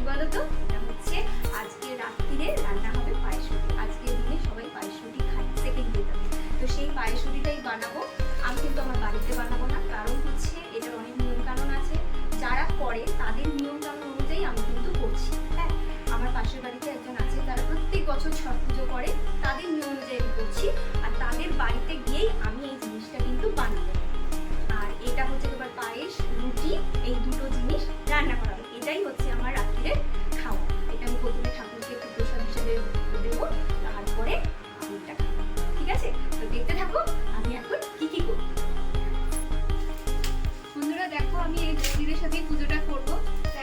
বলো তো? এটা হচ্ছে আজকে রাত্রিরে রান্না হবে পায়েস রুটি। আজকের দিনে সবাই পায়েস রুটি খায় সেকেন্ড ডেতে। তো সেই পায়েস রুটিটাই বানাবো। আমি কিন্তু আমার বাড়িতে বানাবো না, কারণ হচ্ছে এটার অনেক নিয়মকানুন আছে। যারা করে তাদের নিয়মকানুন অনুযায়ী আমি কিন্তু করছি। হ্যাঁ, আমার পাশের বাড়িতে একজন আছে, তারা প্রত্যেক বছর ছট পুজো করে, তাদের নিয়ম অনুযায়ী আমি করছি। আর তাদের বাড়িতে গিয়েই আমি এই জিনিসটা কিন্তু বানাবো। আর এটা হচ্ছে তোমার পায়েস রুটি, এই দুটো জিনিস রান্না করা হবে। এটাই হচ্ছে আমার রাত্রিরে খাওয়া। এটা আমি প্রথমে ঠাকুরকে একটু প্রসাদ হিসেবে দেবো, তারপরে আমি এটা খাবো। ঠিক আছে, তো দেখতে থাকো আমি এখন কি কি করবো। বন্ধুরা দেখো, আমি এই মন্দিরের সাথে পুজোটা করবো।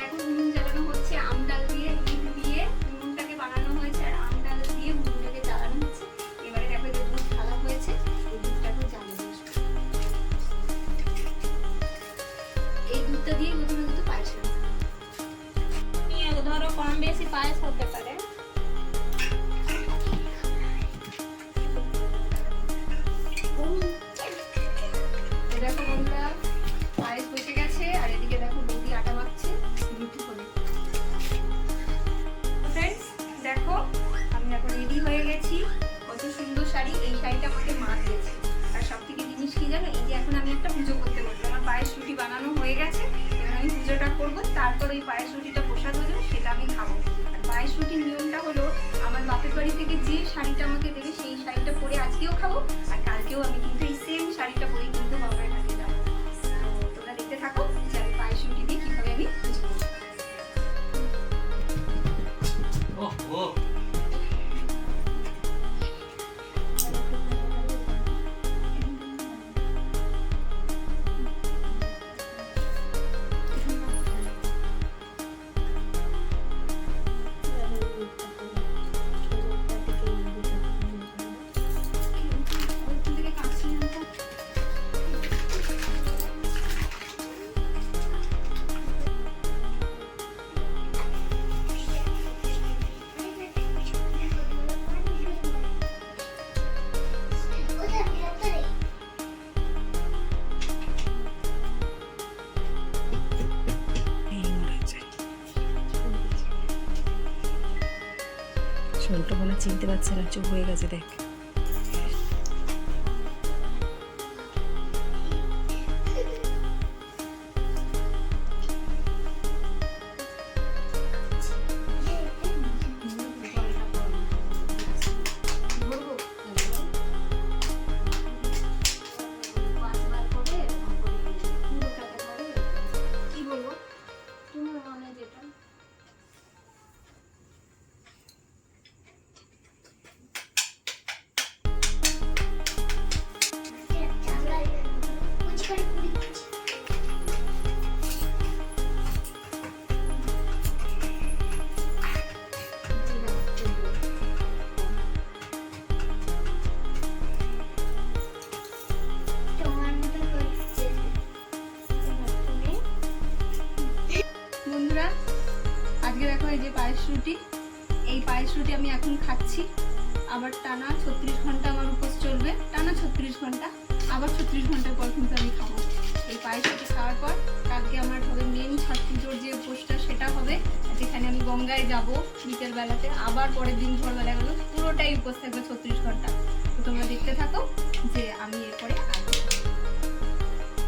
এখন উনুন জ্বালানো হচ্ছে, আম ডাল দিয়ে ইট দিয়ে উনুনটাকে বানানো হয়েছে, আর আম ডাল দিয়ে উনুনটাকে জ্বালানো হচ্ছে। এবারে দেখো যে দুধ ঢালা হয়েছে, এই দুধটাকে জ্বালিয়ে আসবে। এই দুধটা দিয়ে প্রথমে কিন্তু পায়েস ধরো কম বেশি পায়েস হতে পারে। দেখো বন্ধুরা, পায়েস বসে গেছে, আর এদিকে দেখো বৌদি আটা মাখছে রুটি হবে। ফ্রেন্ডস দেখো, আমি এখন রেডি হয়ে গেছি। কত সুন্দর শাড়ি, এই শাড়িটা আমাকে মা দিয়েছে। আর সব থেকে জিনিস কি জানো, এই যে এখন আমি একটা পুজো করতে বলবো। আমার পায়েস রুটি বানানো হয়ে গেছে, এবার আমি পুজোটা করবো, তারপর ওই পায়েস রুটিটা প্রসাদ হয়ে যাবে, সেটা আমি খাবো। আর পায়েস রুটির নিয়মটা হলো, আমার বাপের বাড়ি থেকে যে শাড়িটা আমাকে দেবে সেই শাড়িটা পরে আজকেও খাবো, আর কালকেও আমি কিন্তু এই সেম শাড়িটা পরে কিন্তু বাবার হাতে যাবো। তোমরা দেখতে থাকো যে আমি পায়েস রুটি দিয়ে কিভাবে আমি পুজো করবো। শোলটা মনে চিনতে পারছে না, চুপ হয়ে গেছে দেখ। কি বলবো তুমি মনে যেটা বন্ধুরা, আজকে দেখো এই যে পায়েস রুটি, এই পায়েস রুটি আমি এখন খাচ্ছি। আবার টানা 36 ঘন্টা আমার উপোস চলবে, টানা 36 ঘন্টা, আবার 36 ঘন্টার পর কিন্তু আমি খাবো। এই পায়েস রুটি খাওয়ার পর কালকে আমার হবে মেন ছট পুজোর যে উপোসটা, সেটা হবে, যেখানে আমি গঙ্গায় যাব বিকেল বেলাতে। আবার পরের দিন ভোরবেলা গেলো পুরোটাই উপোস থাকবে 36 ঘন্টা। তো তোমরা দেখতে থাকো।